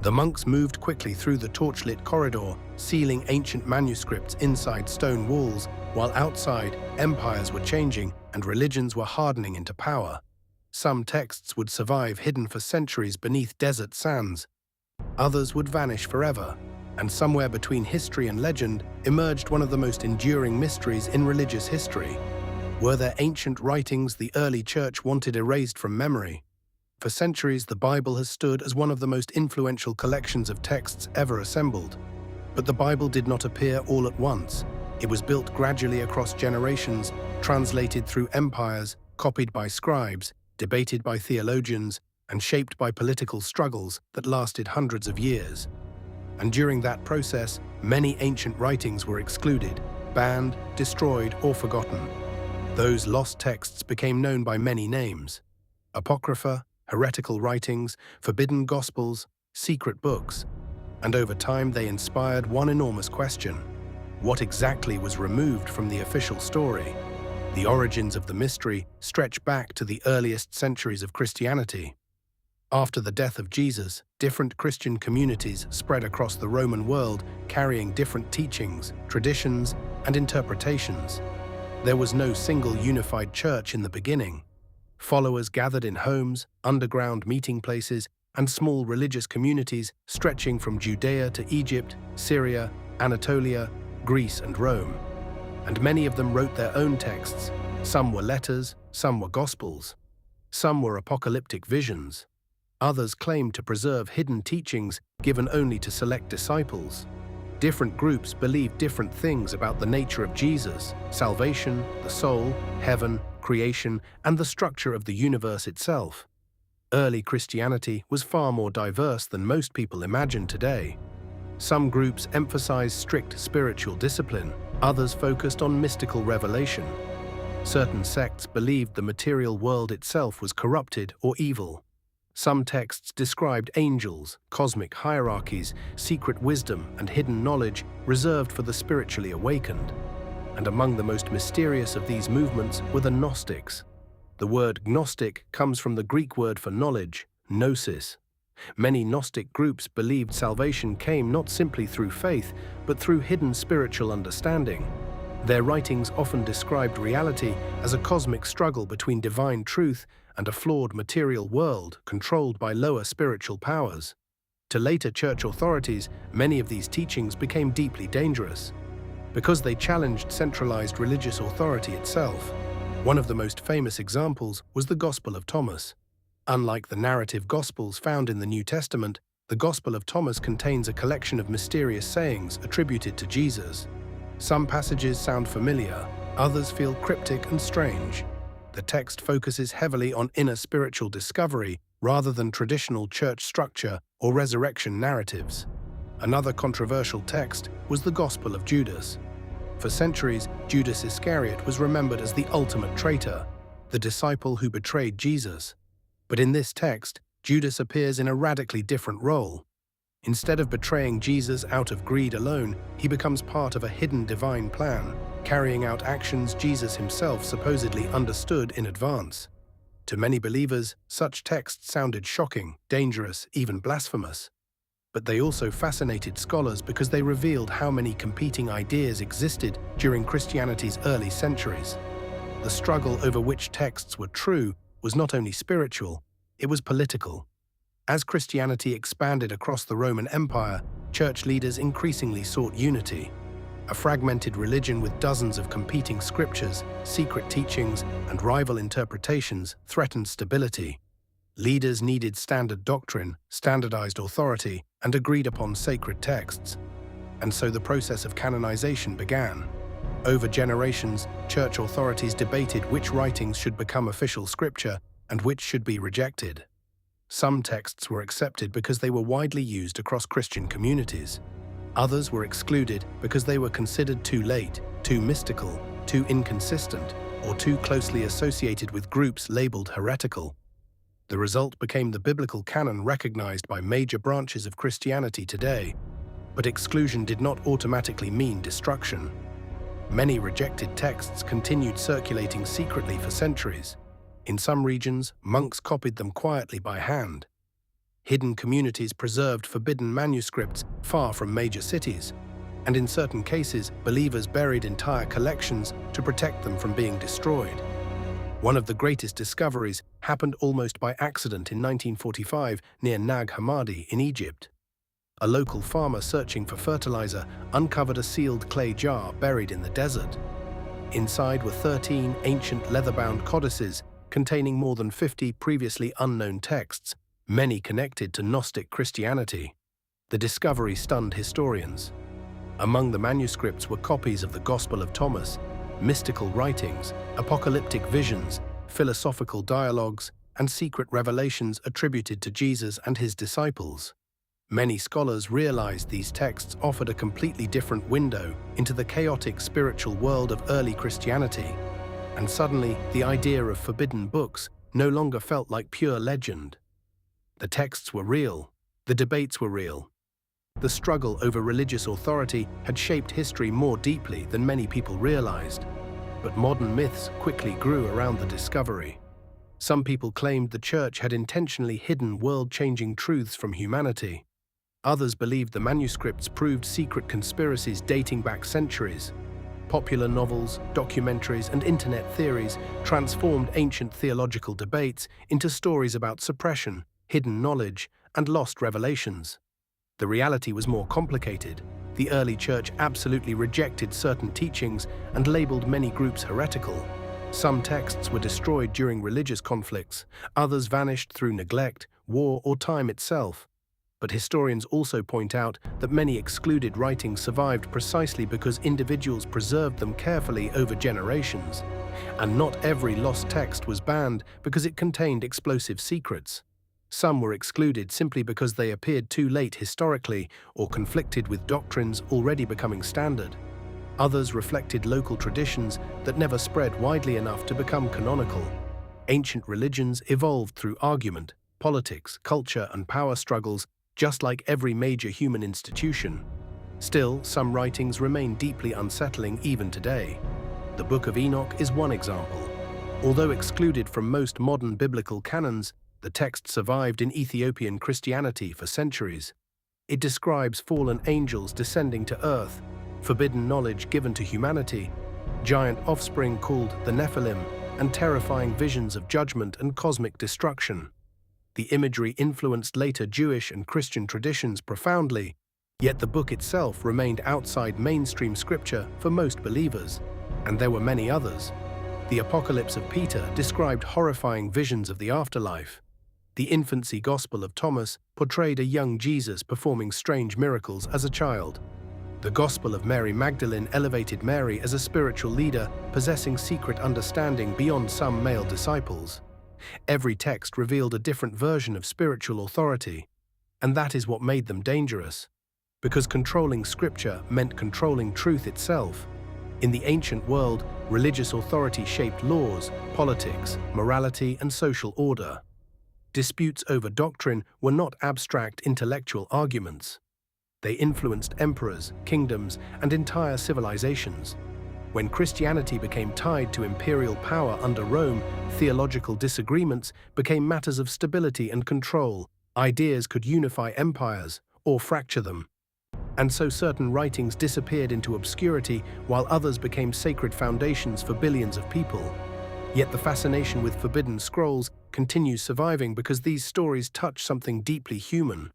The monks moved quickly through the torchlit corridor, sealing ancient manuscripts inside stone walls, while outside, empires were changing and religions were hardening into power. Some texts would survive hidden for centuries beneath desert sands. Others would vanish forever, and somewhere between history and legend emerged one of the most enduring mysteries in religious history. Were there ancient writings the early church wanted erased from memory? For centuries, the Bible has stood as one of the most influential collections of texts ever assembled. But the Bible did not appear all at once. It was built gradually across generations, translated through empires, copied by scribes, debated by theologians, and shaped by political struggles that lasted hundreds of years. And during that process, many ancient writings were excluded, banned, destroyed, or forgotten. Those lost texts became known by many names: Apocrypha, heretical writings, forbidden gospels, secret books. And over time they inspired one enormous question: what exactly was removed from the official story? The origins of the mystery stretch back to the earliest centuries of Christianity. After the death of Jesus, different Christian communities spread across the Roman world, carrying different teachings, traditions, and interpretations. There was no single unified church in the beginning. Followers gathered in homes, underground meeting places, and small religious communities stretching from Judea to Egypt, Syria, Anatolia, Greece, and Rome. And many of them wrote their own texts. Some were letters, some were gospels. Some were apocalyptic visions. Others claimed to preserve hidden teachings given only to select disciples. Different groups believed different things about the nature of Jesus, salvation, the soul, heaven, creation, and the structure of the universe itself. Early Christianity was far more diverse than most people imagine today. Some groups emphasized strict spiritual discipline, others focused on mystical revelation. Certain sects believed the material world itself was corrupted or evil. Some texts described angels, cosmic hierarchies, secret wisdom, and hidden knowledge reserved for the spiritually awakened. And among the most mysterious of these movements were the Gnostics. The word Gnostic comes from the Greek word for knowledge, gnosis. Many Gnostic groups believed salvation came not simply through faith, but through hidden spiritual understanding. Their writings often described reality as a cosmic struggle between divine truth and a flawed material world controlled by lower spiritual powers. To later church authorities, many of these teachings became deeply dangerous because they challenged centralized religious authority itself. One of the most famous examples was the Gospel of Thomas. Unlike the narrative Gospels found in the New Testament, the Gospel of Thomas contains a collection of mysterious sayings attributed to Jesus. Some passages sound familiar, others feel cryptic and strange. The text focuses heavily on inner spiritual discovery rather than traditional church structure or resurrection narratives. Another controversial text was the Gospel of Judas. For centuries, Judas Iscariot was remembered as the ultimate traitor, the disciple who betrayed Jesus. But in this text, Judas appears in a radically different role. Instead of betraying Jesus out of greed alone, he becomes part of a hidden divine plan, carrying out actions Jesus himself supposedly understood in advance. To many believers, such texts sounded shocking, dangerous, even blasphemous. But they also fascinated scholars because they revealed how many competing ideas existed during Christianity's early centuries. The struggle over which texts were true was not only spiritual, it was political. As Christianity expanded across the Roman Empire, church leaders increasingly sought unity. A fragmented religion with dozens of competing scriptures, secret teachings, and rival interpretations threatened stability. Leaders needed standard doctrine, standardized authority, and agreed-upon sacred texts. And so the process of canonization began. Over generations, church authorities debated which writings should become official scripture and which should be rejected. Some texts were accepted because they were widely used across Christian communities. Others were excluded because they were considered too late, too mystical, too inconsistent, or too closely associated with groups labeled heretical. The result became the biblical canon recognized by major branches of Christianity today. But exclusion did not automatically mean destruction. Many rejected texts continued circulating secretly for centuries. In some regions, monks copied them quietly by hand. Hidden communities preserved forbidden manuscripts far from major cities, and in certain cases, believers buried entire collections to protect them from being destroyed. One of the greatest discoveries happened almost by accident in 1945 near Nag Hammadi in Egypt. A local farmer searching for fertilizer uncovered a sealed clay jar buried in the desert. Inside were 13 ancient leather-bound codices containing more than 50 previously unknown texts, many connected to Gnostic Christianity. The discovery stunned historians. Among the manuscripts were copies of the Gospel of Thomas, mystical writings, apocalyptic visions, philosophical dialogues, and secret revelations attributed to Jesus and his disciples. Many scholars realized these texts offered a completely different window into the chaotic spiritual world of early Christianity, and suddenly the idea of forbidden books no longer felt like pure legend. The texts were real, the debates were real. The struggle over religious authority had shaped history more deeply than many people realized, but modern myths quickly grew around the discovery. Some people claimed the Church had intentionally hidden world-changing truths from humanity. Others believed the manuscripts proved secret conspiracies dating back centuries. Popular novels, documentaries, and internet theories transformed ancient theological debates into stories about suppression, hidden knowledge, and lost revelations. The reality was more complicated. The early church absolutely rejected certain teachings and labeled many groups heretical. Some texts were destroyed during religious conflicts, others vanished through neglect, war, or time itself. But historians also point out that many excluded writings survived precisely because individuals preserved them carefully over generations. And not every lost text was banned because it contained explosive secrets. Some were excluded simply because they appeared too late historically or conflicted with doctrines already becoming standard. Others reflected local traditions that never spread widely enough to become canonical. Ancient religions evolved through argument, politics, culture, and power struggles, just like every major human institution. Still, some writings remain deeply unsettling even today. The Book of Enoch is one example. Although excluded from most modern biblical canons, the text survived in Ethiopian Christianity for centuries. It describes fallen angels descending to earth, forbidden knowledge given to humanity, giant offspring called the Nephilim, and terrifying visions of judgment and cosmic destruction. The imagery influenced later Jewish and Christian traditions profoundly, yet the book itself remained outside mainstream scripture for most believers, and there were many others. The Apocalypse of Peter described horrifying visions of the afterlife. The infancy Gospel of Thomas portrayed a young Jesus performing strange miracles as a child. The Gospel of Mary Magdalene elevated Mary as a spiritual leader possessing secret understanding beyond some male disciples. Every text revealed a different version of spiritual authority, and that is what made them dangerous, because controlling scripture meant controlling truth itself. In the ancient world, religious authority shaped laws, politics, morality, and social order. Disputes over doctrine were not abstract intellectual arguments. They influenced emperors, kingdoms, and entire civilizations. When Christianity became tied to imperial power under Rome, theological disagreements became matters of stability and control. Ideas could unify empires or fracture them. And so certain writings disappeared into obscurity while others became sacred foundations for billions of people. Yet the fascination with forbidden scrolls continues surviving because these stories touch something deeply human.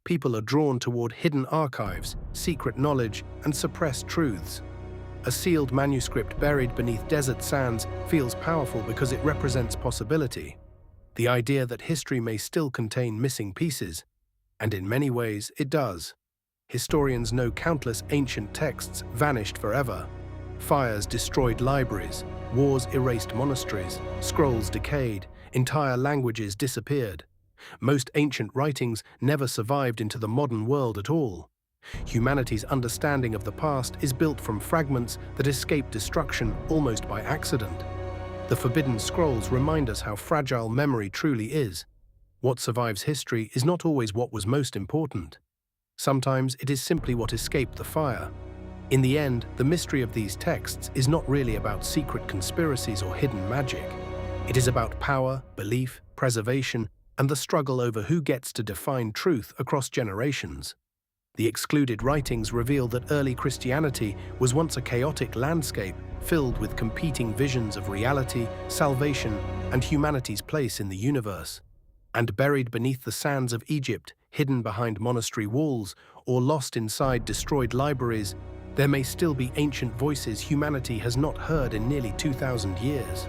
People are drawn toward hidden archives, secret knowledge, and suppressed truths. A sealed manuscript buried beneath desert sands feels powerful because it represents possibility. The idea that history may still contain missing pieces, and in many ways it does. Historians know countless ancient texts vanished forever. Fires destroyed libraries, wars erased monasteries, scrolls decayed, entire languages disappeared. Most ancient writings never survived into the modern world at all. Humanity's understanding of the past is built from fragments that escape destruction almost by accident. The forbidden scrolls remind us how fragile memory truly is. What survives history is not always what was most important. Sometimes it is simply what escaped the fire. In the end, the mystery of these texts is not really about secret conspiracies or hidden magic. It is about power, belief, preservation, and the struggle over who gets to define truth across generations. The excluded writings reveal that early Christianity was once a chaotic landscape filled with competing visions of reality, salvation, and humanity's place in the universe. And buried beneath the sands of Egypt, hidden behind monastery walls, or lost inside destroyed libraries, there may still be ancient voices humanity has not heard in nearly 2,000 years.